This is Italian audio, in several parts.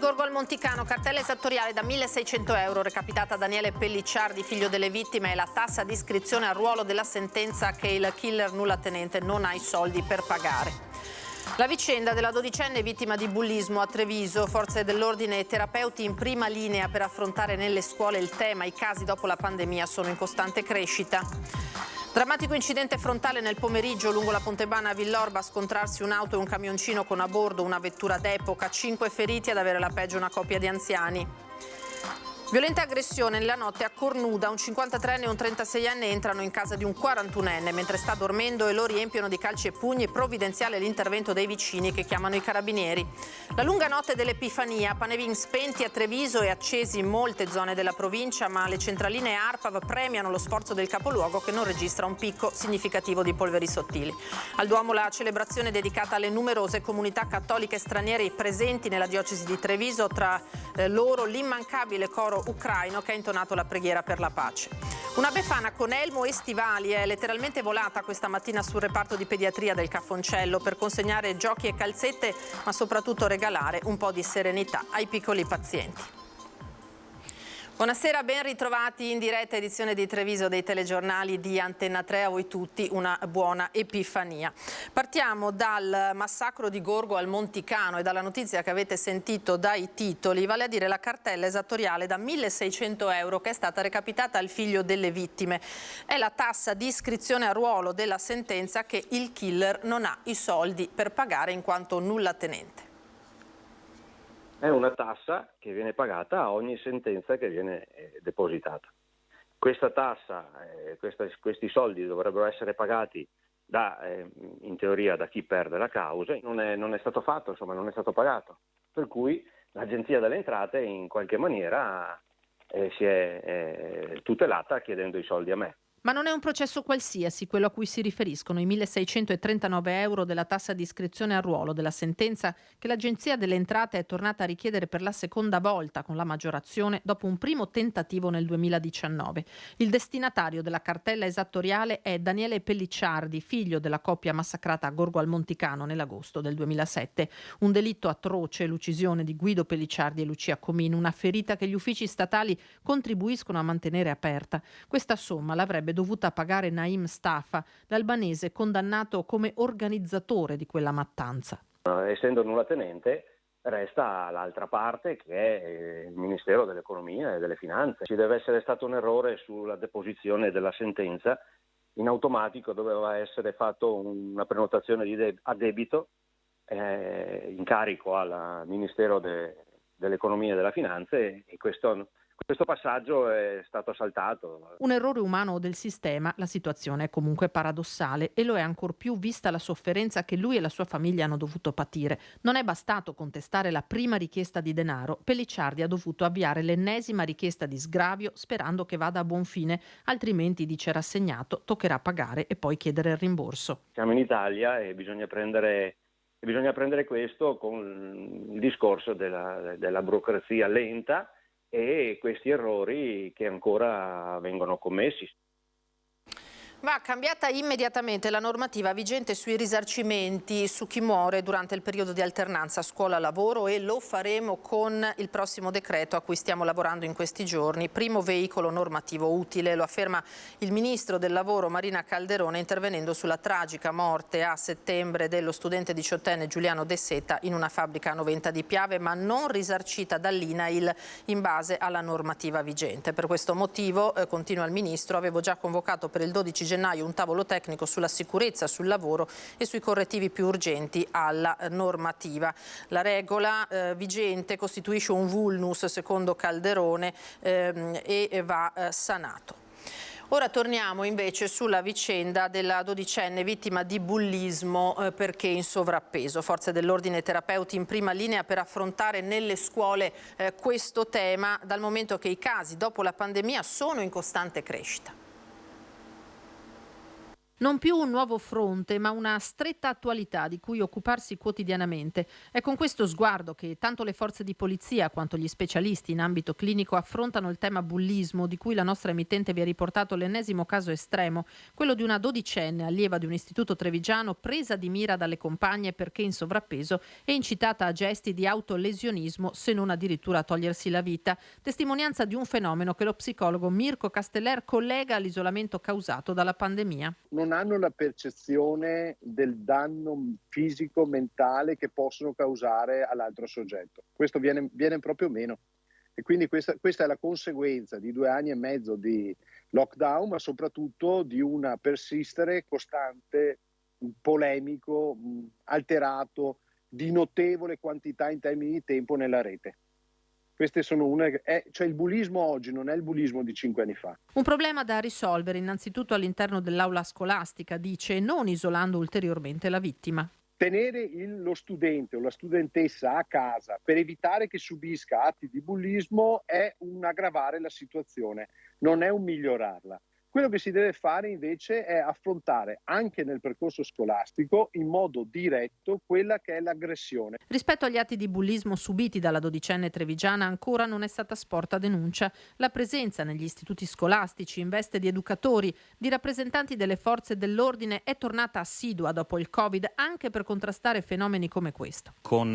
Gorgo al Monticano, cartella esattoriale da 1.600 euro recapitata a Daniele Pellicciardi, figlio delle vittime, e la tassa di iscrizione al ruolo della sentenza che il killer nullatenente non ha i soldi per pagare. La vicenda della dodicenne vittima di bullismo a Treviso, forze dell'ordine e terapeuti in prima linea per affrontare nelle scuole il tema. I casi dopo la pandemia sono in costante crescita. Drammatico incidente frontale nel pomeriggio lungo la Pontebana a Villorba, a scontrarsi un'auto e un camioncino con a bordo una vettura d'epoca, 5 feriti, ad avere la peggio una coppia di anziani. Violenta aggressione nella notte a Cornuda, un 53enne e un 36enne entrano in casa di un 41enne mentre sta dormendo e lo riempiono di calci e pugni. Provvidenziale l'intervento dei vicini che chiamano i carabinieri. La lunga notte dell'Epifania, panevin spenti a Treviso e accesi in molte zone della provincia, ma le centraline ARPAV premiano lo sforzo del capoluogo che non registra un picco significativo di polveri sottili. Al Duomo la celebrazione dedicata alle numerose comunità cattoliche straniere presenti nella diocesi di Treviso, tra loro l'immancabile coro ucraino che ha intonato la preghiera per la pace. Una befana con elmo e stivali è letteralmente volata questa mattina sul reparto di pediatria del Cafoncello per consegnare giochi e calzette, ma soprattutto regalare un po' di serenità ai piccoli pazienti. Buonasera, ben ritrovati in diretta edizione di Treviso dei telegiornali di Antenna 3. A voi tutti una buona Epifania. Partiamo dal massacro di Gorgo al Monticano e dalla notizia che avete sentito dai titoli, vale a dire la cartella esattoriale da 1.600 euro che è stata recapitata al figlio delle vittime. È la tassa di iscrizione a ruolo della sentenza che il killer non ha i soldi per pagare in quanto nullatenente. È una tassa che viene pagata a ogni sentenza che viene depositata. Questa tassa, questi soldi dovrebbero essere pagati in teoria da chi perde la causa, non è stato fatto, insomma non è stato pagato. Per cui l'Agenzia delle Entrate in qualche maniera si è tutelata chiedendo i soldi a me. Ma non è un processo qualsiasi quello a cui si riferiscono i 1.639 euro della tassa di iscrizione al ruolo della sentenza che l'Agenzia delle Entrate è tornata a richiedere per la seconda volta con la maggiorazione dopo un primo tentativo nel 2019. Il destinatario della cartella esattoriale è Daniele Pellicciardi, figlio della coppia massacrata a Gorgo al Monticano nell'agosto del 2007. Un delitto atroce, l'uccisione di Guido Pellicciardi e Lucia Comino, una ferita che gli uffici statali contribuiscono a mantenere aperta. Questa somma l'avrebbe dovuta pagare Naim Stafa, l'albanese condannato come organizzatore di quella mattanza. Essendo nullatenente resta l'altra parte che è il Ministero dell'Economia e delle Finanze. Ci deve essere stato un errore sulla deposizione della sentenza. In automatico doveva essere fatto una prenotazione a debito in carico al Ministero dell'Economia e delle Finanze e questo passaggio è stato saltato. Un errore umano del sistema, la situazione è comunque paradossale e lo è ancor più vista la sofferenza che lui e la sua famiglia hanno dovuto patire. Non è bastato contestare la prima richiesta di denaro, Pellicciardi ha dovuto avviare l'ennesima richiesta di sgravio sperando che vada a buon fine, altrimenti, dice rassegnato, toccherà pagare e poi chiedere il rimborso. Siamo in Italia e bisogna prendere questo con il discorso della burocrazia lenta e questi errori che ancora vengono commessi. Va cambiata immediatamente la normativa vigente sui risarcimenti su chi muore durante il periodo di alternanza scuola-lavoro e lo faremo con il prossimo decreto a cui stiamo lavorando in questi giorni. Primo veicolo normativo utile, lo afferma il ministro del lavoro Marina Calderone intervenendo sulla tragica morte a settembre dello studente 18enne Giuliano De Seta in una fabbrica a Noventa di Piave, ma non risarcita dall'INAIL in base alla normativa vigente. Per questo motivo, continua il ministro, avevo già convocato per il 12 gennaio un tavolo tecnico sulla sicurezza sul lavoro e sui correttivi più urgenti alla normativa. La regola vigente costituisce un vulnus, secondo Calderone, e va sanato. Ora torniamo invece sulla vicenda della dodicenne vittima di bullismo perché in sovrappeso. Forze dell'ordine e terapeuti in prima linea per affrontare nelle scuole questo tema, dal momento che i casi dopo la pandemia sono in costante crescita. Non più un nuovo fronte, ma una stretta attualità di cui occuparsi quotidianamente. È con questo sguardo che tanto le forze di polizia quanto gli specialisti in ambito clinico affrontano il tema bullismo, di cui la nostra emittente vi ha riportato l'ennesimo caso estremo, quello di una dodicenne allieva di un istituto trevigiano presa di mira dalle compagne perché in sovrappeso e incitata a gesti di autolesionismo, se non addirittura a togliersi la vita. Testimonianza di un fenomeno che lo psicologo Mirko Casteller collega all'isolamento causato dalla pandemia. Non hanno la percezione del danno fisico, mentale che possono causare all'altro soggetto. Questo viene proprio meno. E quindi questa è la conseguenza di 2 anni e mezzo di lockdown, ma soprattutto di un persistere costante, polemico, alterato, di notevole quantità in termini di tempo nella rete. Queste sono cioè il bullismo oggi non è il bullismo di 5 anni fa. Un problema da risolvere innanzitutto all'interno dell'aula scolastica, dice, non isolando ulteriormente la vittima. Tenere lo studente o la studentessa a casa per evitare che subisca atti di bullismo è un aggravare la situazione, non è un migliorarla. Quello che si deve fare invece è affrontare anche nel percorso scolastico in modo diretto quella che è l'aggressione. Rispetto agli atti di bullismo subiti dalla dodicenne trevigiana ancora non è stata sporta denuncia. La presenza negli istituti scolastici in veste di educatori, di rappresentanti delle forze dell'ordine è tornata assidua dopo il Covid anche per contrastare fenomeni come questo. Con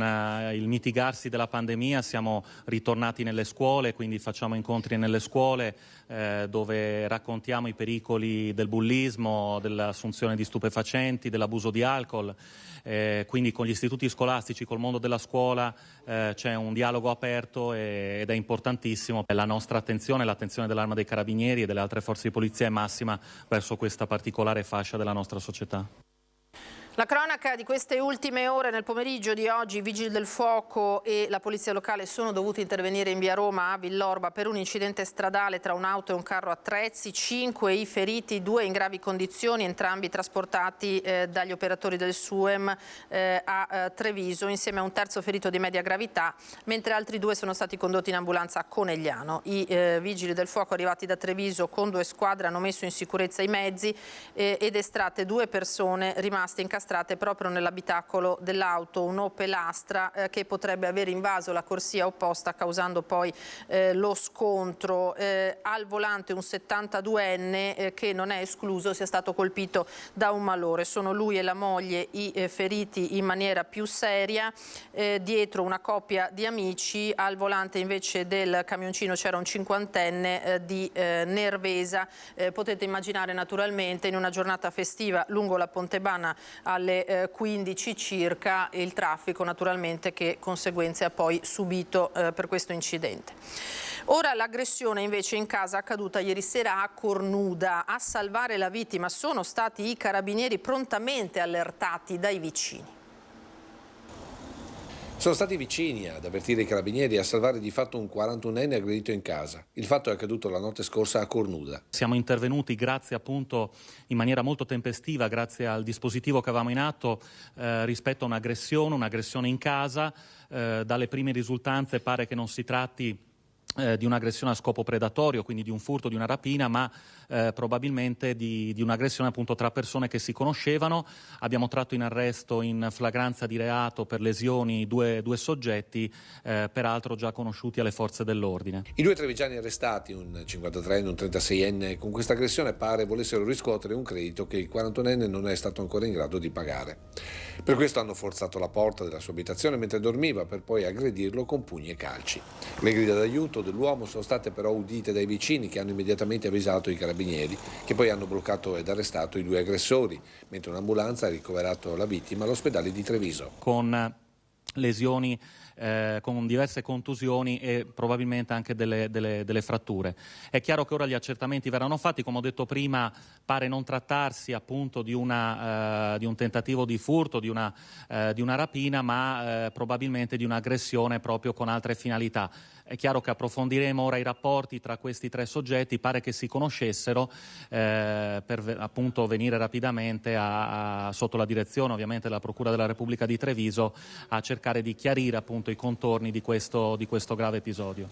il mitigarsi della pandemia siamo ritornati nelle scuole, quindi facciamo incontri nelle scuole dove raccontiamo i pericoli del bullismo, dell'assunzione di stupefacenti, dell'abuso di alcol. Quindi con gli istituti scolastici, col mondo della scuola c'è un dialogo aperto ed è importantissimo. La nostra attenzione, l'attenzione dell'Arma dei Carabinieri e delle altre forze di polizia è massima verso questa particolare fascia della nostra società. La cronaca di queste ultime ore. Nel pomeriggio di oggi i Vigili del Fuoco e la Polizia Locale sono dovuti intervenire in via Roma a Villorba per un incidente stradale tra un'auto e un carro attrezzi. 5 i feriti, 2 in gravi condizioni, entrambi trasportati dagli operatori del SUEM a Treviso, insieme a un terzo ferito di media gravità, mentre altri 2 sono stati condotti in ambulanza a Conegliano. I Vigili del Fuoco arrivati da Treviso con 2 squadre hanno messo in sicurezza i mezzi ed estratte 2 persone rimaste incastrate proprio nell'abitacolo dell'auto, un Opel Astra che potrebbe aver invaso la corsia opposta causando poi lo scontro. Al volante un 72enne che non è escluso sia stato colpito da un malore. Sono lui e la moglie i feriti in maniera più seria, dietro una coppia di amici. Al volante invece del camioncino c'era un 50enne di Nervesa. Potete immaginare naturalmente in una giornata festiva lungo la Pontebana alle 15 circa il traffico naturalmente che conseguenze ha poi subito per questo incidente. Ora l'aggressione invece in casa accaduta ieri sera a Cornuda. A salvare la vittima sono stati i carabinieri prontamente allertati dai vicini. Sono stati vicini ad avvertire i carabinieri e a salvare di fatto un 41enne aggredito in casa. Il fatto è accaduto la notte scorsa a Cornuda. Siamo intervenuti grazie appunto in maniera molto tempestiva, grazie al dispositivo che avevamo in atto rispetto a un'aggressione in casa. Dalle prime risultanze pare che non si tratti di un'aggressione a scopo predatorio, quindi di un furto, di una rapina, ma probabilmente di un'aggressione appunto tra persone che si conoscevano. Abbiamo tratto in arresto in flagranza di reato per lesioni due soggetti, peraltro già conosciuti alle forze dell'ordine. I 2 trevigiani arrestati, un 53enne e un 36enne, con questa aggressione pare volessero riscuotere un credito che il 41enne non è stato ancora in grado di pagare. Per questo hanno forzato la porta della sua abitazione mentre dormiva, per poi aggredirlo con pugni e calci. Le grida d'aiuto dell'uomo sono state però udite dai vicini, che hanno immediatamente avvisato i carabinieri, che poi hanno bloccato ed arrestato i 2 aggressori, mentre un'ambulanza ha ricoverato la vittima all'ospedale di Treviso. Con lesioni, con diverse contusioni e probabilmente anche delle fratture. È chiaro che ora gli accertamenti verranno fatti, come ho detto prima pare non trattarsi appunto di un tentativo di furto, di una rapina, ma probabilmente di un'aggressione proprio con altre finalità. È chiaro che approfondiremo ora i rapporti tra questi 3 soggetti, pare che si conoscessero per appunto venire rapidamente sotto la direzione ovviamente della Procura della Repubblica di Treviso a cercare di chiarire appunto i contorni di questo grave episodio.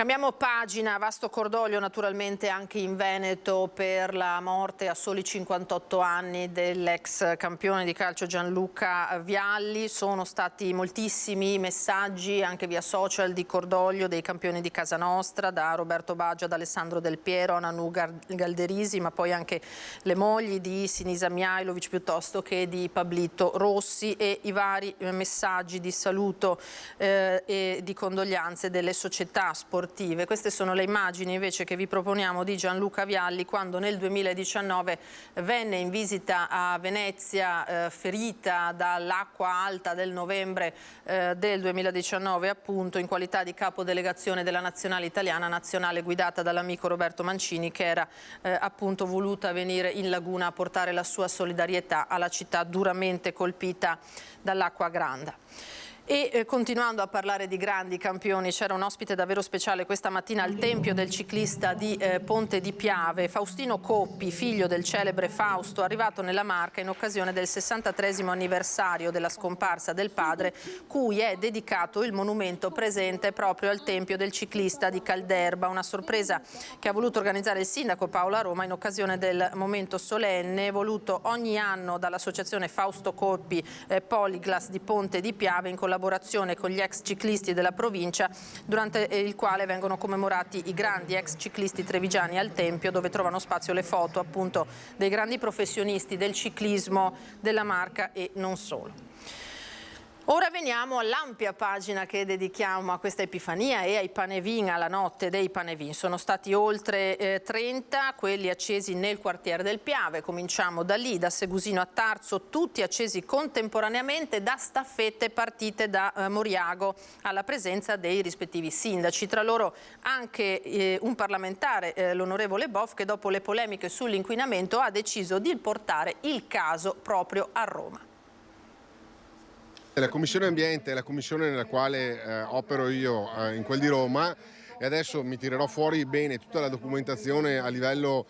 Cambiamo pagina, vasto cordoglio naturalmente anche in Veneto per la morte a soli 58 anni dell'ex campione di calcio Gianluca Vialli. Sono stati moltissimi messaggi anche via social di cordoglio dei campioni di casa nostra, da Roberto Baggio ad Alessandro Del Piero a Nanu Galderisi, ma poi anche le mogli di Sinisa Mihajlovic piuttosto che di Pablito Rossi, e i vari messaggi di saluto e di condoglianze delle società sportive. Queste sono le immagini invece che vi proponiamo di Gianluca Vialli quando nel 2019 venne in visita a Venezia ferita dall'acqua alta del novembre del 2019, appunto in qualità di capodelegazione della nazionale italiana, nazionale guidata dall'amico Roberto Mancini, che era appunto voluta venire in laguna a portare la sua solidarietà alla città duramente colpita dall'acqua granda. E continuando a parlare di grandi campioni, c'era un ospite davvero speciale questa mattina al tempio del ciclista di Ponte di Piave, Faustino Coppi, figlio del celebre Fausto, arrivato nella Marca in occasione del 63° anniversario della scomparsa del padre, cui è dedicato il monumento presente proprio al tempio del ciclista di Calderba, una sorpresa che ha voluto organizzare il sindaco Paolo Aroma in occasione del momento solenne voluto ogni anno dall'associazione Fausto Coppi Polyglass di Ponte di Piave in collaborazione con gli ex ciclisti della provincia, durante il quale vengono commemorati i grandi ex ciclisti trevigiani al Tempio, dove trovano spazio le foto appunto dei grandi professionisti del ciclismo della Marca e non solo. Ora veniamo all'ampia pagina che dedichiamo a questa Epifania e ai Panevin, alla notte dei Panevin. Sono stati oltre 30 quelli accesi nel quartiere del Piave. Cominciamo da lì, da Segusino a Tarzo, tutti accesi contemporaneamente da staffette partite da Moriago alla presenza dei rispettivi sindaci. Tra loro anche un parlamentare, l'onorevole Boff, che dopo le polemiche sull'inquinamento ha deciso di portare il caso proprio a Roma. La Commissione Ambiente è la commissione nella quale opero io in quel di Roma, e adesso mi tirerò fuori bene tutta la documentazione a livello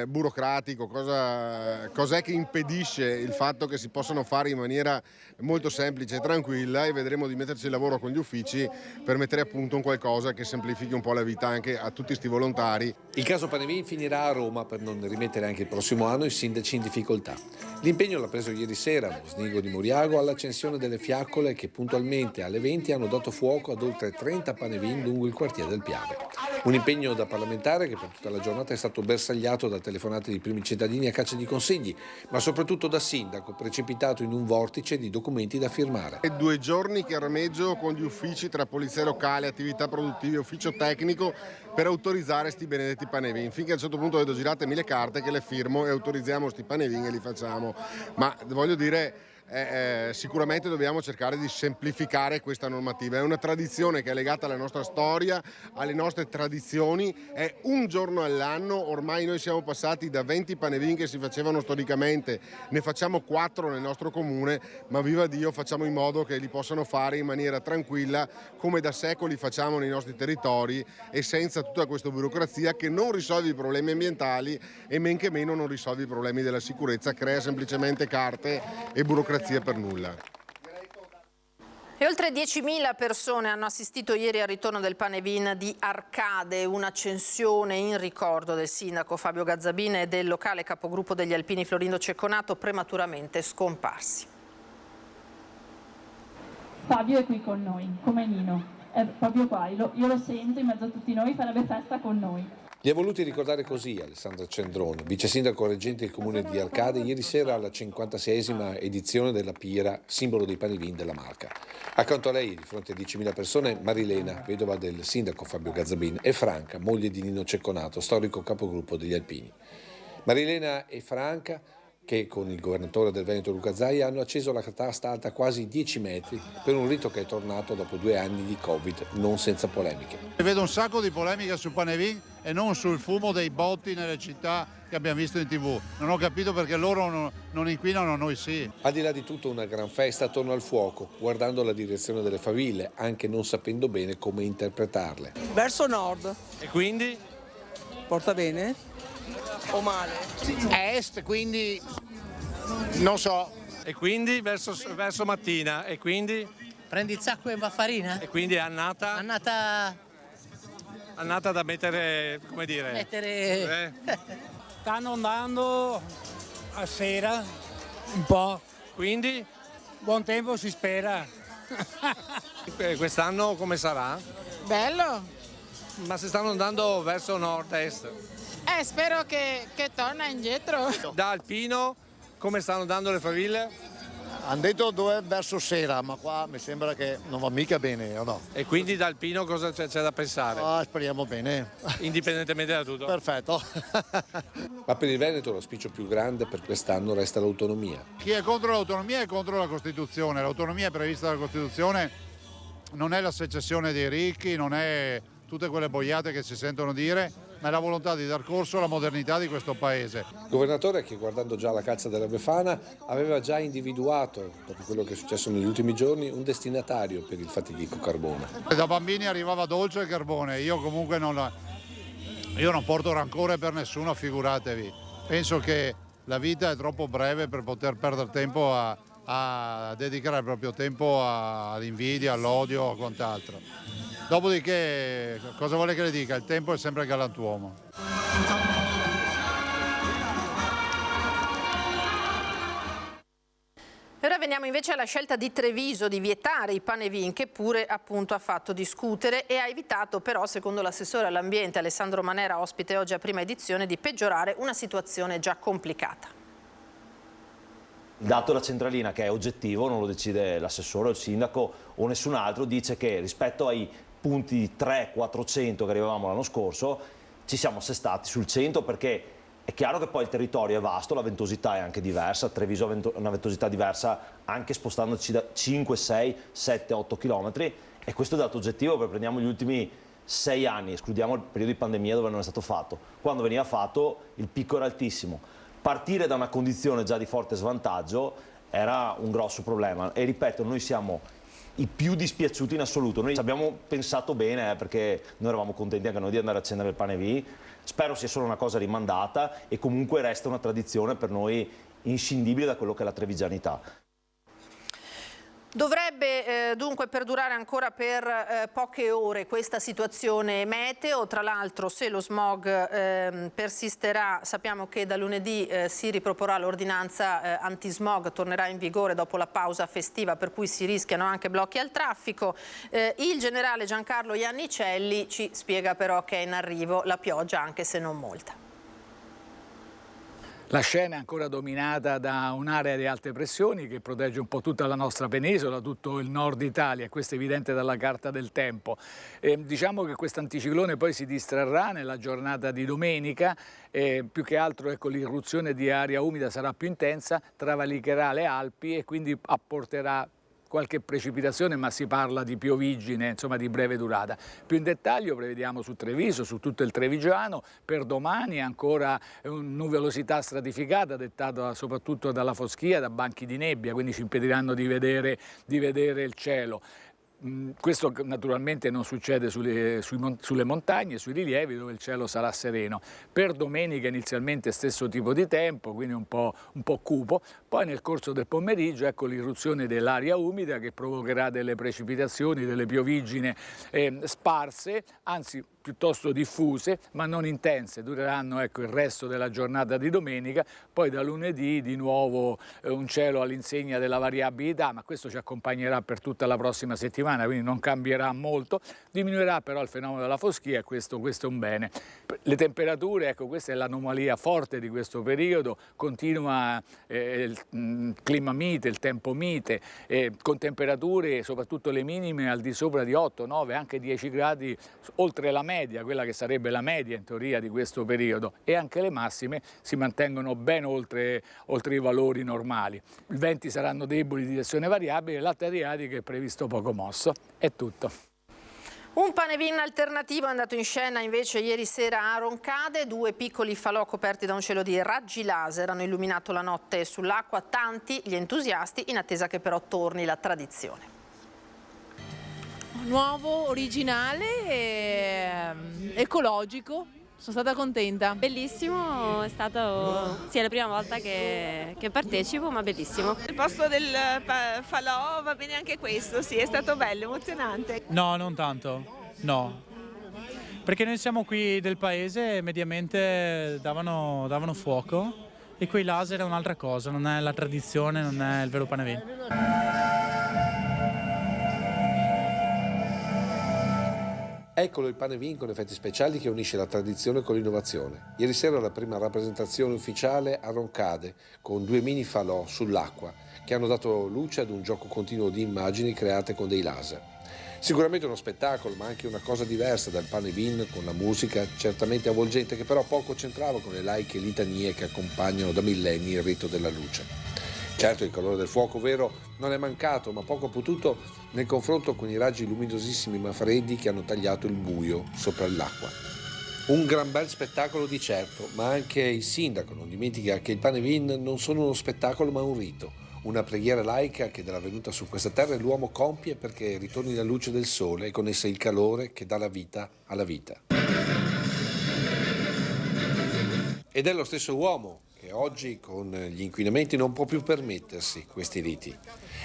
burocratico, cos'è che impedisce il fatto che si possano fare in maniera molto semplice e tranquilla, e vedremo di metterci il lavoro con gli uffici per mettere a punto un qualcosa che semplifichi un po' la vita anche a tutti sti volontari. Il caso Panevin finirà a Roma per non rimettere anche il prossimo anno i sindaci in difficoltà. L'impegno l'ha preso ieri sera a Mosnigo di Moriago all'accensione delle fiaccole che puntualmente alle 20 hanno dato fuoco ad oltre 30 Panevin lungo il quartiere del Piave. Un impegno da parlamentare che per tutta la giornata è stato bersagliato da telefonate di primi cittadini a caccia di consigli, ma soprattutto da sindaco precipitato in un vortice di documenti da firmare. 2 giorni che armeggio con gli uffici tra polizia locale, attività produttive, ufficio tecnico per autorizzare sti benedetti Panevin, finché a un certo punto vedo girate 1000 carte che le firmo e autorizziamo sti Panevin e li facciamo. Ma voglio dire, sicuramente dobbiamo cercare di semplificare questa normativa. È una tradizione che è legata alla nostra storia, alle nostre tradizioni, è un giorno all'anno. Ormai noi siamo passati da 20 Panevin che si facevano storicamente, ne facciamo 4 nel nostro comune, ma viva Dio facciamo in modo che li possano fare in maniera tranquilla, come da secoli facciamo nei nostri territori, e senza tutta questa burocrazia che non risolve i problemi ambientali e men che meno non risolve i problemi della sicurezza, crea semplicemente carte e burocrazia per nulla. E oltre 10.000 persone hanno assistito ieri al ritorno del Panevin di Arcade, un'accensione in ricordo del sindaco Fabio Gazzabini e del locale capogruppo degli Alpini Florindo Cecconato, prematuramente scomparsi. Fabio è qui con noi, come Nino, è proprio qua, io lo sento in mezzo a tutti noi, farebbe festa con noi. Li ha voluti ricordare così Alessandra Cendrone, vice sindaco reggente del comune di Arcade, ieri sera alla 56esima edizione della Pira, simbolo dei Panevin della Marca. Accanto a lei, di fronte a 10.000 persone, Marilena, vedova del sindaco Fabio Gazzabini, e Franca, moglie di Nino Cecconato, storico capogruppo degli Alpini. Marilena e Franca, che con il governatore del Veneto Luca Zaia hanno acceso la catasta alta quasi 10 metri per un rito che è tornato dopo 2 anni di Covid, non senza polemiche. Vedo un sacco di polemiche su Panevin e non sul fumo dei botti nelle città che abbiamo visto in TV. Non ho capito perché loro non inquinano, noi sì. Al di là di tutto una gran festa attorno al fuoco, guardando la direzione delle faville, anche non sapendo bene come interpretarle. Verso nord. E quindi? Porta bene? O male? A est, quindi non so. E quindi verso mattina, e quindi? Prendi il sacco e va farina? E quindi è annata? Annata annata da mettere, come dire... Stanno andando a sera un po'. Quindi? Buon tempo si spera. Quest'anno come sarà? Bello. Ma se stanno andando verso nord-est? Spero che torna indietro. Da alpino come stanno andando le faville? Hanno detto dove verso sera, ma qua mi sembra che non va mica bene, o no? E quindi da alpino cosa c'è da pensare? Speriamo bene. Indipendentemente da tutto? Perfetto. Ma per il Veneto l'auspicio più grande per quest'anno resta l'autonomia. Chi è contro l'autonomia è contro la Costituzione. L'autonomia prevista dalla Costituzione non è la secessione dei ricchi, non è tutte quelle boiate che si sentono dire, ma è la volontà di dar corso alla modernità di questo paese. Governatore che, guardando già la caccia della Befana, aveva già individuato, dopo quello che è successo negli ultimi giorni, un destinatario per il fatidico carbone. Da bambini arrivava dolce il carbone, io comunque non porto rancore per nessuno, figuratevi. Penso che la vita è troppo breve per poter perdere tempo a dedicare il proprio tempo all'invidia, all'odio o quant'altro. Dopodiché, cosa vuole che le dica? Il tempo è sempre galantuomo. Ora veniamo invece alla scelta di Treviso di vietare i pane vin, che pure appunto ha fatto discutere e ha evitato però, secondo l'assessore all'ambiente Alessandro Manera, ospite oggi a Prima Edizione, di peggiorare una situazione già complicata. Il dato della centralina, che è oggettivo, non lo decide l'assessore o il sindaco o nessun altro, dice che rispetto ai punti 300-400 che arrivavamo l'anno scorso ci siamo assestati sul 100, perché è chiaro che poi il territorio è vasto, la ventosità è anche diversa, Treviso ha una ventosità diversa anche spostandoci da 5, 6, 7, 8 km, e questo è dato oggettivo, perché prendiamo gli ultimi 6 anni, escludiamo il periodo di pandemia dove non è stato fatto. Quando veniva fatto il picco era altissimo. Partire da una condizione già di forte svantaggio era un grosso problema, e ripeto, noi siamo i più dispiaciuti in assoluto. Noi ci abbiamo pensato bene, perché noi eravamo contenti anche noi di andare a accendere il pane vin. Spero sia solo una cosa rimandata, e comunque resta una tradizione per noi inscindibile da quello che è la trevigianità. Dovrebbe dunque perdurare ancora per poche ore questa situazione meteo. Tra l'altro, se lo smog persisterà, sappiamo che da lunedì si riproporrà l'ordinanza antismog, tornerà in vigore dopo la pausa festiva, per cui si rischiano anche blocchi al traffico. Il generale Giancarlo Iannicelli ci spiega però che è in arrivo la pioggia, anche se non molta. La scena è ancora dominata da un'area di alte pressioni che protegge un po' tutta la nostra penisola, tutto il nord Italia, e questo è evidente dalla carta del tempo. Diciamo che questo anticiclone poi si distrarrà nella giornata di domenica, più che altro l'irruzione di aria umida sarà più intensa, travalicherà le Alpi e quindi apporterà qualche precipitazione, ma si parla di piovigine, insomma di breve durata. Più in dettaglio prevediamo su Treviso, su tutto il Trevigiano, per domani ancora nuvolosità stratificata dettata soprattutto dalla foschia, da banchi di nebbia, quindi ci impediranno di vedere il cielo. Questo naturalmente non succede sulle montagne, sui rilievi dove il cielo sarà sereno. Per domenica inizialmente stesso tipo di tempo, quindi un po' cupo, poi nel corso del pomeriggio ecco l'irruzione dell'aria umida che provocherà delle precipitazioni, delle piovigine sparse, anzi piuttosto diffuse ma non intense, dureranno il resto della giornata di domenica, poi da lunedì di nuovo un cielo all'insegna della variabilità, ma questo ci accompagnerà per tutta la prossima settimana, quindi non cambierà molto, diminuirà però il fenomeno della foschia e questo è un bene. Le temperature, questa è l'anomalia forte di questo periodo, continua il clima mite, il tempo mite, con temperature soprattutto le minime al di sopra di 8, 9, anche 10 gradi oltre la media, quella che sarebbe la media in teoria di questo periodo, e anche le massime si mantengono ben oltre i valori normali. I venti saranno deboli di direzione variabile, l'alta adriatica è previsto poco mosso. È tutto. Un pane vin alternativo è andato in scena invece ieri sera a Roncade. 2 piccoli falò coperti da un cielo di raggi laser hanno illuminato la notte sull'acqua, tanti gli entusiasti in attesa che però torni la tradizione. Nuovo, originale e ecologico, sono stata contenta. Bellissimo, è stato la prima volta che partecipo, ma bellissimo. Il posto del falò va bene anche questo, sì, è stato bello, emozionante. No, non tanto, no. Perché noi siamo qui del paese e mediamente davano fuoco, e quei laser è un'altra cosa, non è la tradizione, non è il vero Panevin. Eccolo il Panevin con effetti speciali che unisce la tradizione con l'innovazione. Ieri sera la prima rappresentazione ufficiale a Roncade con 2 mini falò sull'acqua che hanno dato luce ad un gioco continuo di immagini create con dei laser. Sicuramente uno spettacolo, ma anche una cosa diversa dal Panevin, con la musica certamente avvolgente che però poco c'entrava con le laiche litanie che accompagnano da millenni il rito della luce. Certo, il calore del fuoco vero non è mancato, ma poco ha potuto nel confronto con i raggi luminosissimi ma freddi che hanno tagliato il buio sopra l'acqua. Un gran bel spettacolo di certo, ma anche il sindaco non dimentica che il Panevin non sono uno spettacolo ma un rito, una preghiera laica che dalla venuta su questa terra l'uomo compie perché ritorni la luce del sole e con essa il calore che dà la vita alla vita. Ed è lo stesso uomo che oggi con gli inquinamenti non può più permettersi questi riti.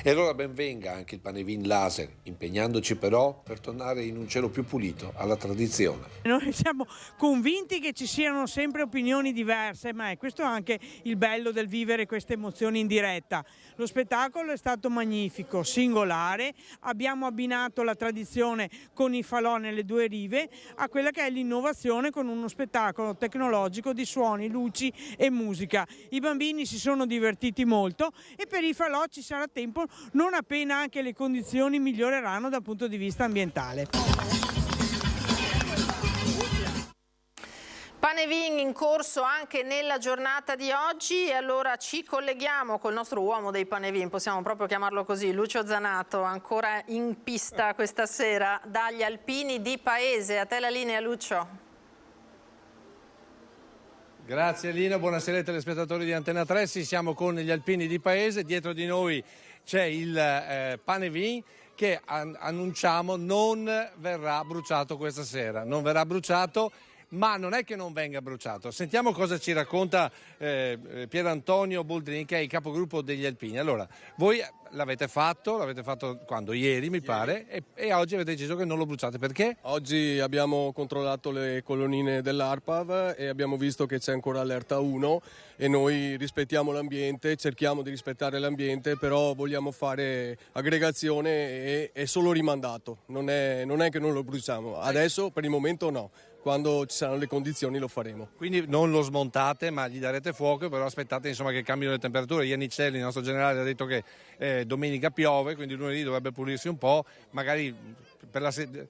E allora ben venga anche il Panevin laser, impegnandoci però per tornare in un cielo più pulito alla tradizione. Noi siamo convinti che ci siano sempre opinioni diverse, ma è questo anche il bello del vivere queste emozioni in diretta. Lo spettacolo è stato magnifico, singolare, abbiamo abbinato la tradizione con i falò nelle 2 rive a quella che è l'innovazione con uno spettacolo tecnologico di suoni, luci e musica. I bambini si sono divertiti molto e per i falò ci sarà tempo non appena anche le condizioni miglioreranno dal punto di vista ambientale. Panevin in corso anche nella giornata di oggi, e allora ci colleghiamo col nostro uomo dei Panevin, possiamo proprio chiamarlo così, Lucio Zanato, ancora in pista questa sera dagli Alpini di Paese. A te la linea, Lucio. Grazie Lina, buonasera ai telespettatori di Antena 3, siamo con gli Alpini di Paese, dietro di noi c'è il Panevin che annunciamo non verrà bruciato questa sera, non verrà bruciato, ma non è che non venga bruciato. Sentiamo cosa ci racconta Pierantonio Boldrini, che è il capogruppo degli Alpini. Allora, voi l'avete fatto quando? Ieri mi pare, e oggi avete deciso che non lo bruciate, perché? Oggi abbiamo controllato le colonnine dell'ARPAV e abbiamo visto che c'è ancora allerta 1 e noi rispettiamo l'ambiente, cerchiamo di rispettare l'ambiente, però vogliamo fare aggregazione e è solo rimandato, non è che non lo bruciamo, adesso per il momento no. Quando ci saranno le condizioni lo faremo. Quindi non lo smontate, ma gli darete fuoco, però aspettate insomma che cambino le temperature. Iannicelli, il nostro generale, ha detto che domenica piove, quindi lunedì dovrebbe pulirsi un po', magari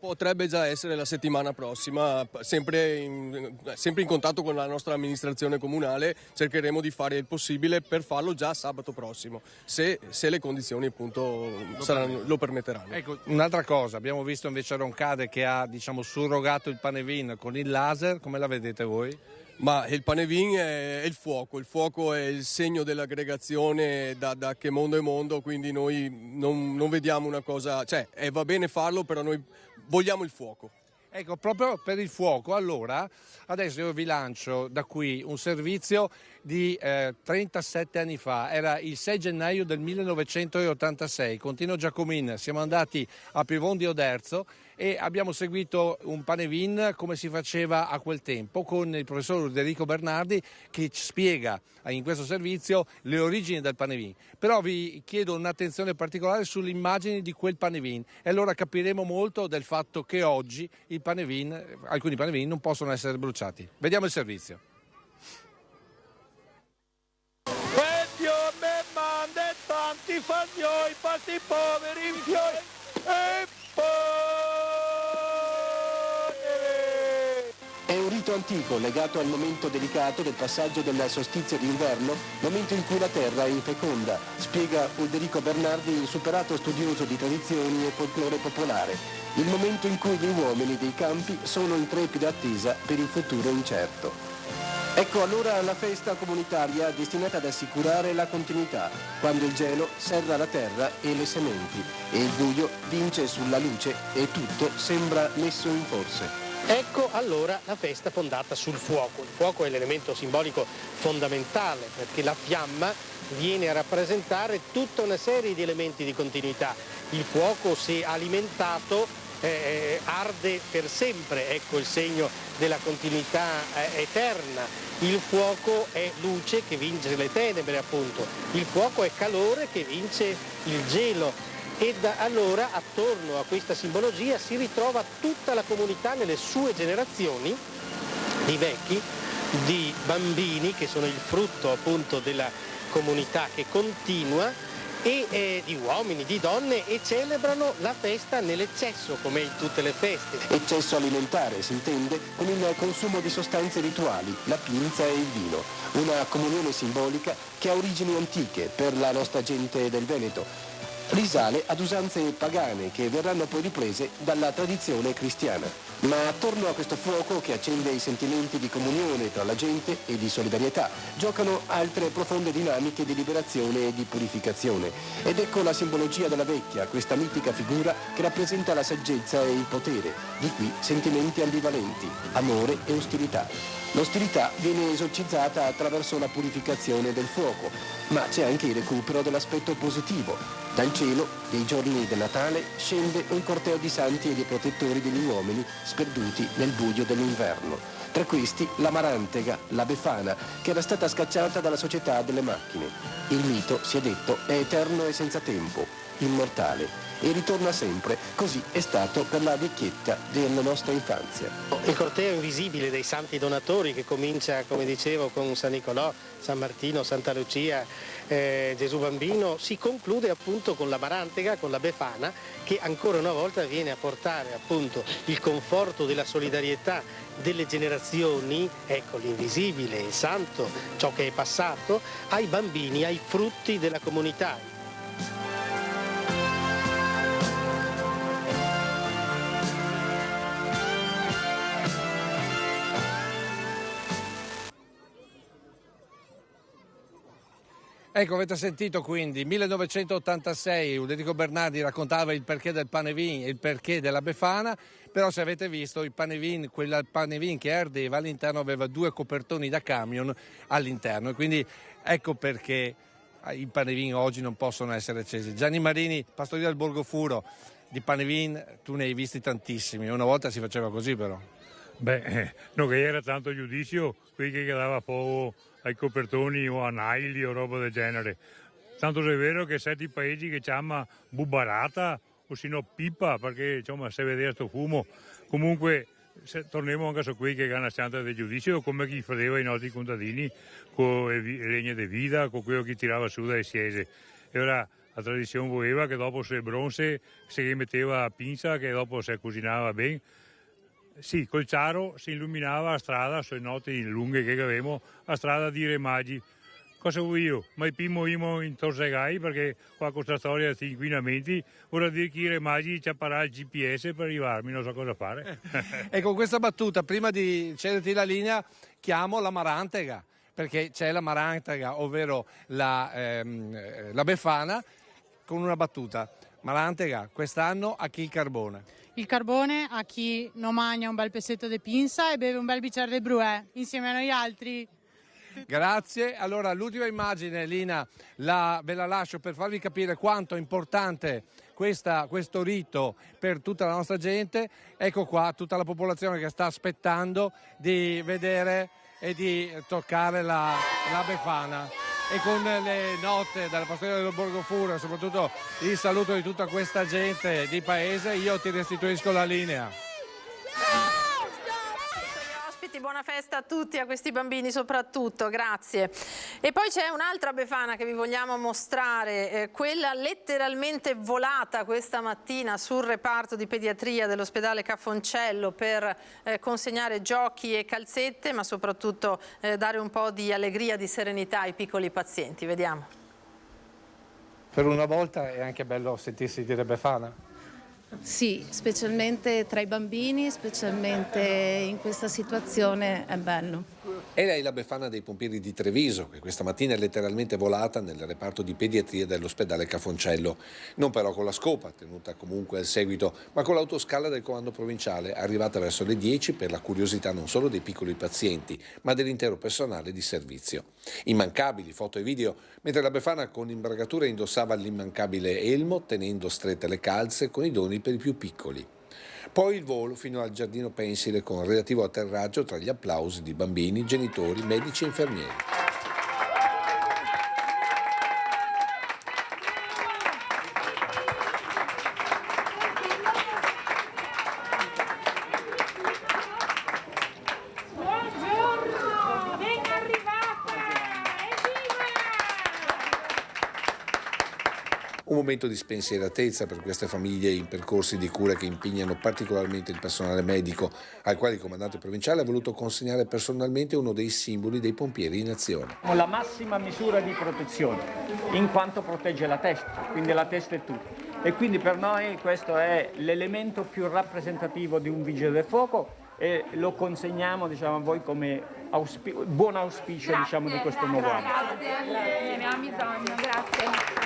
potrebbe già essere la settimana prossima, sempre in contatto con la nostra amministrazione comunale, cercheremo di fare il possibile per farlo già sabato prossimo, se le condizioni appunto lo permetteranno. Ecco, un'altra cosa, abbiamo visto invece Roncade che ha surrogato il Panevin con il laser, come la vedete voi? Ma il Panevin è il fuoco è il segno dell'aggregazione da che mondo è mondo, quindi noi non vediamo una cosa, va bene farlo, però noi vogliamo il fuoco. Ecco, proprio per il fuoco, allora, adesso io vi lancio da qui un servizio di 37 anni fa, era il 6 gennaio del 1986, con Tino Giacomin siamo andati a Pivon di Oderzo e abbiamo seguito un Panevin come si faceva a quel tempo con il professor Ulderico Bernardi che ci spiega in questo servizio le origini del Panevin. Però vi chiedo un'attenzione particolare sulle immagini di quel Panevin e allora capiremo molto del fatto che oggi alcuni Panevin non possono essere bruciati. Vediamo il servizio. Tanti fagioli, fatti poveri, fiori e È un rito antico legato al momento delicato del passaggio della solstizio d'inverno, momento in cui la terra è infeconda, spiega Ulderico Bernardi, insuperato studioso di tradizioni e folklore popolare. Il momento in cui gli uomini dei campi sono in trepida attesa per il futuro incerto. Ecco allora la festa comunitaria destinata ad assicurare la continuità, quando il gelo serra la terra e le sementi, e il buio vince sulla luce e tutto sembra messo in forse. Ecco allora la festa fondata sul fuoco. Il fuoco è l'elemento simbolico fondamentale perché la fiamma viene a rappresentare tutta una serie di elementi di continuità. Il fuoco, se alimentato, arde per sempre, ecco il segno della continuità eterna. Il fuoco è luce che vince le tenebre, appunto. Il fuoco è calore che vince il gelo. Ed allora attorno a questa simbologia si ritrova tutta la comunità nelle sue generazioni di vecchi, di bambini che sono il frutto appunto della comunità che continua, e di uomini, di donne, e celebrano la festa nell'eccesso, come in tutte le feste. Eccesso alimentare, si intende, con il consumo di sostanze rituali, la pinza e il vino. Una comunione simbolica che ha origini antiche per la nostra gente del Veneto. Risale ad usanze pagane che verranno poi riprese dalla tradizione cristiana. Ma attorno a questo fuoco che accende i sentimenti di comunione tra la gente e di solidarietà giocano altre profonde dinamiche di liberazione e di purificazione. Ed ecco la simbologia della vecchia, questa mitica figura che rappresenta la saggezza e il potere. Di qui sentimenti ambivalenti, amore e ostilità. L'ostilità viene esorcizzata attraverso la purificazione del fuoco, ma c'è anche il recupero dell'aspetto positivo. Dal cielo, nei giorni del Natale, scende un corteo di santi e di protettori degli uomini sperduti nel buio dell'inverno. Tra questi la Marantega, la Befana, che era stata scacciata dalla società delle macchine. Il mito, si è detto, è eterno e senza tempo, immortale, e ritorna sempre. Così è stato per la vecchietta della nostra infanzia. Il corteo invisibile dei santi donatori, che comincia, come dicevo, con San Nicolò, San Martino, Santa Lucia, Gesù Bambino, si conclude appunto con la Marantega, con la Befana, che ancora una volta viene a portare appunto il conforto della solidarietà delle generazioni, ecco l'invisibile, il santo, ciò che è passato, ai bambini, ai frutti della comunità. Ecco, avete sentito quindi, 1986 Ulderico Bernardi raccontava il perché del panevin e il perché della Befana, però se avete visto il panevin, quel panevin che ardeva all'interno aveva 2 copertoni da camion all'interno, e quindi ecco perché i panevin oggi non possono essere accesi. Gianni Marini, pastorino del Borgofuro, di panevin tu ne hai visti tantissimi, una volta si faceva così però. Beh, non che era tanto giudizio, qui che dava fuoco ai copertoni o a naili o roba del genere. Tanto è vero che certi paesi che chiama bubarata o sino pipa, perché insomma se vede questo fumo. Comunque torniamo anche su qui che è una scienza del giudizio, come chi faceva i nostri contadini con le legne di vita, con quello che tirava su dai siese. E ora la tradizione voleva che dopo se bronze si rimetteva a pinza, che dopo si cucinava bene. Sì, col ciaro si illuminava la strada, sulle notti lunghe che avevamo, la strada di Re Magi. Cosa vuoi io? Ma il primo in Torsegai, perché qua con questa storia di inquinamenti, vorrà dire che i Re Magi ci apparà il GPS per arrivarmi, non so cosa fare. E con questa battuta, prima di cederti la linea, chiamo la Marantega, perché c'è la Marantega, ovvero la Befana, con una battuta. Marantega, quest'anno a chi il carbone? Il carbone a chi non mangia un bel pezzetto di pinza e beve un bel bicchiere di Bruè insieme a noi altri. Grazie. Allora l'ultima immagine, Lina, ve la lascio per farvi capire quanto è importante questo rito per tutta la nostra gente. Ecco qua tutta la popolazione che sta aspettando di vedere e di toccare la Befana. E con le note dalla pastorella del Borgofuro e soprattutto il saluto di tutta questa gente di paese, io ti restituisco la linea. Buona festa a tutti, a questi bambini soprattutto, grazie. E poi c'è un'altra Befana che vi vogliamo mostrare, quella letteralmente volata questa mattina sul reparto di pediatria dell'ospedale Ca' Foncello per consegnare giochi e calzette, ma soprattutto dare un po' di allegria, di serenità ai piccoli pazienti. Vediamo. Per una volta è anche bello sentirsi dire Befana. Sì, specialmente tra i bambini, specialmente in questa situazione è bello. E lei la Befana dei pompieri di Treviso, che questa mattina è letteralmente volata nel reparto di pediatria dell'ospedale Ca' Foncello. Non però con la scopa, tenuta comunque al seguito, ma con l'autoscala del comando provinciale, arrivata verso le 10 per la curiosità non solo dei piccoli pazienti, ma dell'intero personale di servizio. Immancabili foto e video, mentre la Befana con imbragatura indossava l'immancabile elmo, tenendo strette le calze con i doni per i più piccoli. Poi il volo fino al giardino pensile con relativo atterraggio tra gli applausi di bambini, genitori, medici e infermieri. Un momento di spensieratezza per queste famiglie in percorsi di cura che impegnano particolarmente il personale medico, al quale il comandante provinciale ha voluto consegnare personalmente uno dei simboli dei pompieri in azione. La massima misura di protezione, in quanto protegge la testa, quindi la testa è tutto. E quindi per noi questo è l'elemento più rappresentativo di un vigile del fuoco e lo consegniamo, diciamo, a voi come buon auspicio, diciamo, di questo nuovo anno. Grazie, ne ho bisogno, grazie.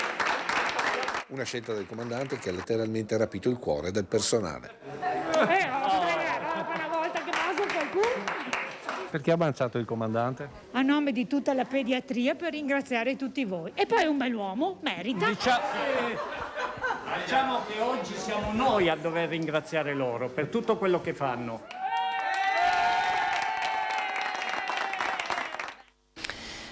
Una scelta del comandante che ha letteralmente rapito il cuore del personale. Una volta che baso qualcuno. Perché ha avanzato il comandante? A nome di tutta la pediatria per ringraziare tutti voi. E poi è un bell'uomo, merita. Diciamo che oggi siamo noi a dover ringraziare loro per tutto quello che fanno.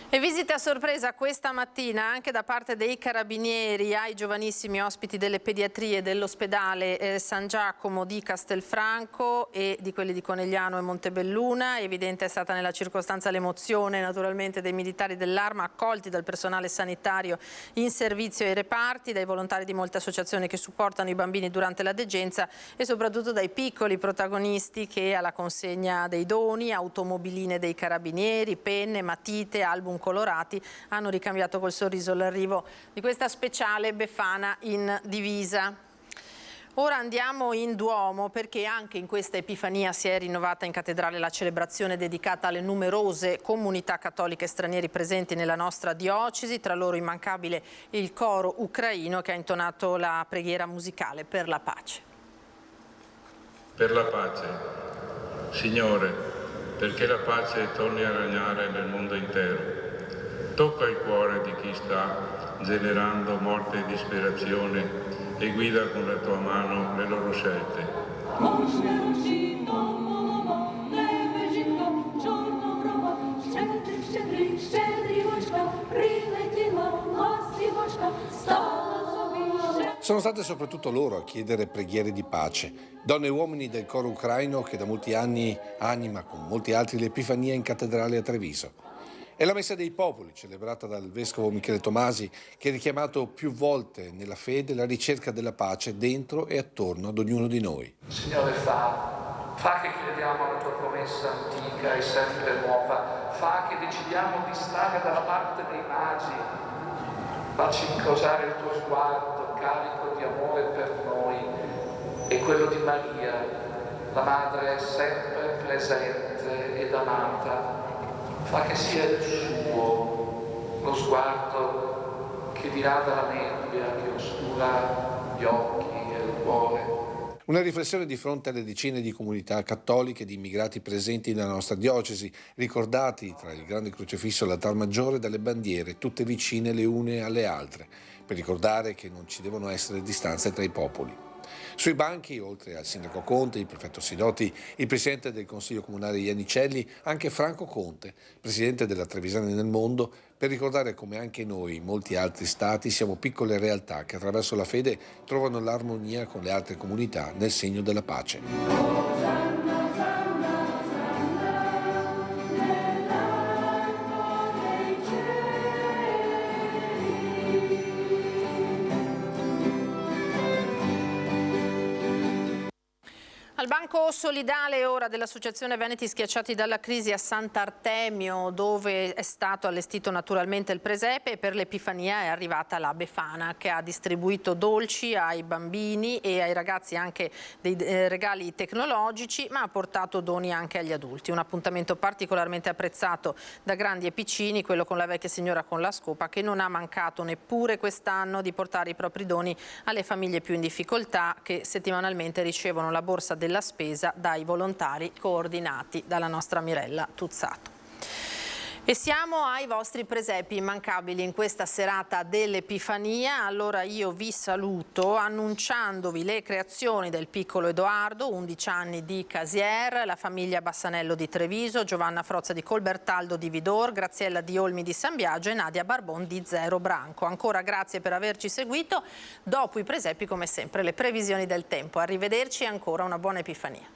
E visite a sorpresa questa mattina anche da parte dei carabinieri ai giovanissimi ospiti delle pediatrie dell'ospedale San Giacomo di Castelfranco e di quelli di Conegliano e Montebelluna. Evidente è stata nella circostanza l'emozione naturalmente dei militari dell'Arma accolti dal personale sanitario in servizio ai reparti, dai volontari di molte associazioni che supportano i bambini durante la degenza e soprattutto dai piccoli protagonisti che alla consegna dei doni, automobiline dei carabinieri, penne, matite, album colorati hanno ricambiato col sorriso l'arrivo di questa speciale Befana in divisa. Ora andiamo in Duomo perché anche in questa Epifania si è rinnovata in cattedrale la celebrazione dedicata alle numerose comunità cattoliche stranieri presenti nella nostra diocesi, tra loro immancabile il coro ucraino che ha intonato la preghiera musicale per la pace. Per la pace, Signore, perché la pace torni a regnare nel mondo intero. Tocca il cuore di chi sta generando morte e disperazione e guida con la tua mano le loro scelte. Sono state soprattutto loro a chiedere preghiere di pace, donne e uomini del coro ucraino che da molti anni anima con molti altri l'Epifania in cattedrale a Treviso. È la Messa dei Popoli, celebrata dal Vescovo Michele Tomasi, che ha richiamato più volte nella fede la ricerca della pace dentro e attorno ad ognuno di noi. Signore, fa che crediamo alla tua promessa antica e sempre nuova, fa che decidiamo di stare dalla parte dei magi, facci incrociare il tuo sguardo carico di amore per noi e quello di Maria, la Madre sempre presente ed amata. Fa che sia il suo, lo sguardo che dirada la nebbia che oscura gli occhi e il cuore. Una riflessione di fronte alle decine di comunità cattoliche di immigrati presenti nella nostra diocesi, ricordati tra il grande crocifisso e l'altar maggiore dalle bandiere, tutte vicine le une alle altre, per ricordare che non ci devono essere distanze tra i popoli. Sui banchi, oltre al sindaco Conte, il prefetto Sidoti, il presidente del Consiglio Comunale Iannicelli, anche Franco Conte, presidente della Trevisani nel Mondo, per ricordare come anche noi, in molti altri stati, siamo piccole realtà che attraverso la fede trovano l'armonia con le altre comunità nel segno della pace. Al banco solidale ora dell'Associazione Veneti Schiacciati dalla Crisi a Sant'Artemio, dove è stato allestito naturalmente il presepe, e per l'Epifania è arrivata la Befana che ha distribuito dolci ai bambini e ai ragazzi, anche dei regali tecnologici, ma ha portato doni anche agli adulti. Un appuntamento particolarmente apprezzato da grandi e piccini, quello con la vecchia signora con la scopa, che non ha mancato neppure quest'anno di portare i propri doni alle famiglie più in difficoltà, che settimanalmente ricevono la borsa della spesa dai volontari coordinati dalla nostra Mirella Tuzzato. E siamo ai vostri presepi immancabili in questa serata dell'Epifania. Allora io vi saluto annunciandovi le creazioni del piccolo Edoardo, 11 anni di Casier, la famiglia Bassanello di Treviso, Giovanna Frozza di Colbertaldo di Vidor, Graziella di Olmi di San Biagio e Nadia Barbon di Zero Branco. Ancora grazie per averci seguito. Dopo i presepi, come sempre, le previsioni del tempo. Arrivederci e ancora una buona Epifania.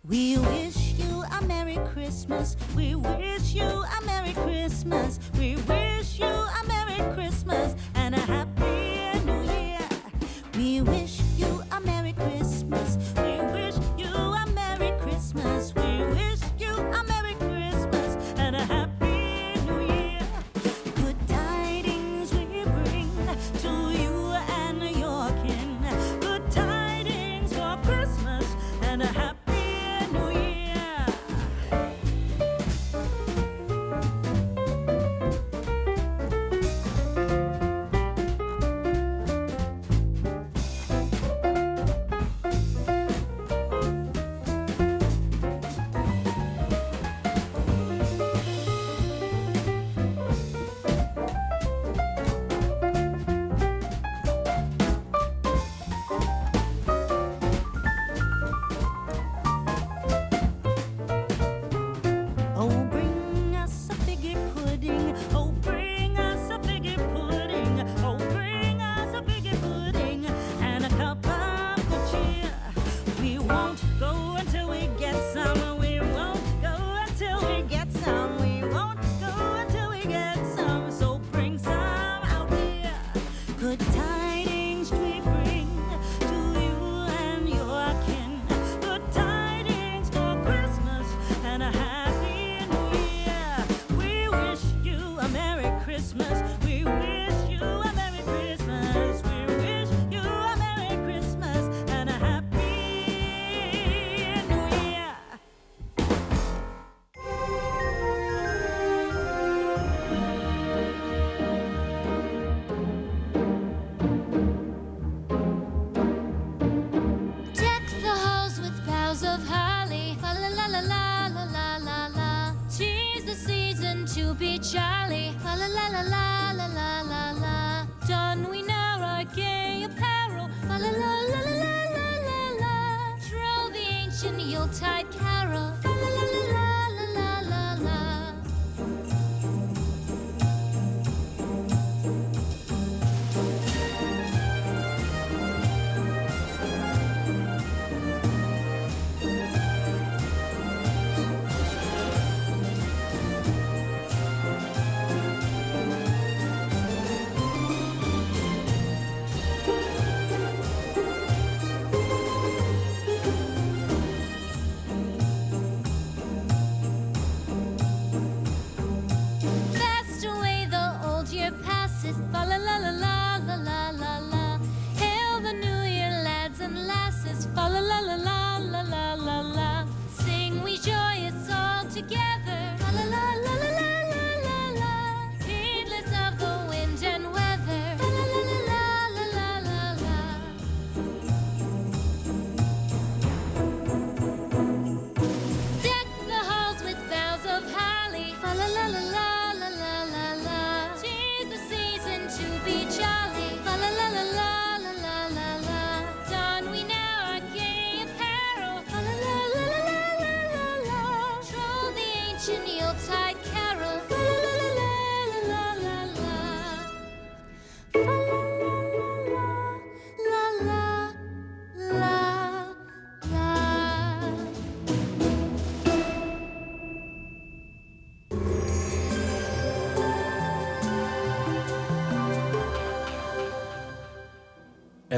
We wish you a Merry Christmas. We wish you a Merry Christmas. We wish you a Merry Christmas and a Happy New Year. We wish you a Merry Christmas. We wish you a Merry Christmas. We wish you a Merry Christmas and a Happy New Year. Good tidings we bring to you and your kin. Good tidings for Christmas and a Happy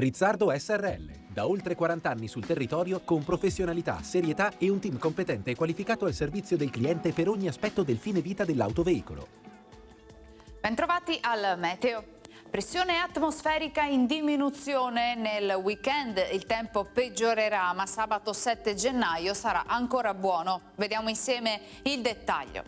Rizzardo SRL, da oltre 40 anni sul territorio con professionalità, serietà e un team competente e qualificato al servizio del cliente per ogni aspetto del fine vita dell'autoveicolo. Bentrovati al meteo. Pressione atmosferica in diminuzione nel weekend, il tempo peggiorerà, ma sabato 7 gennaio sarà ancora buono. Vediamo insieme il dettaglio.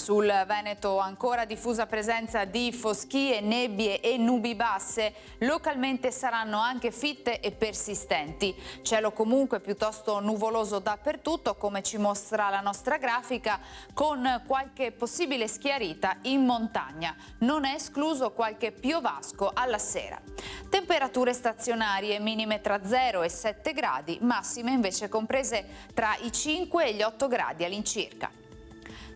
Sul Veneto ancora diffusa presenza di foschie, nebbie e nubi basse, localmente saranno anche fitte e persistenti. Cielo comunque piuttosto nuvoloso dappertutto, come ci mostra la nostra grafica, con qualche possibile schiarita in montagna. Non è escluso qualche piovasco alla sera. Temperature stazionarie minime tra 0 e 7 gradi, massime invece comprese tra i 5 e gli 8 gradi all'incirca.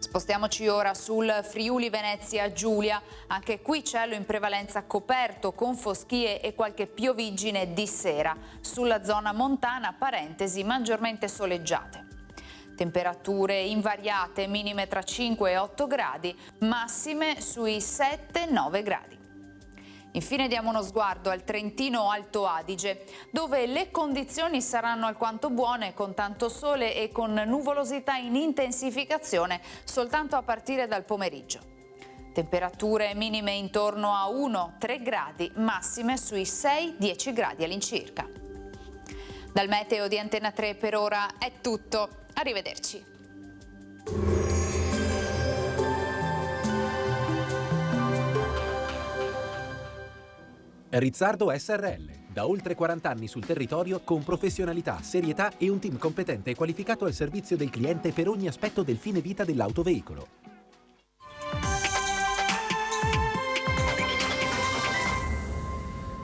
Spostiamoci ora sul Friuli Venezia Giulia, anche qui cielo in prevalenza coperto con foschie e qualche pioviggine di sera. Sulla zona montana parentesi maggiormente soleggiate. Temperature invariate, minime tra 5 e 8 gradi, massime sui 7-9 gradi. Infine diamo uno sguardo al Trentino Alto Adige, dove le condizioni saranno alquanto buone, con tanto sole e con nuvolosità in intensificazione soltanto a partire dal pomeriggio. Temperature minime intorno a 1-3 gradi, massime sui 6-10 gradi all'incirca. Dal meteo di Antena 3 per ora è tutto. Arrivederci. Rizzardo SRL, da oltre 40 anni sul territorio con professionalità, serietà e un team competente e qualificato al servizio del cliente per ogni aspetto del fine vita dell'autoveicolo.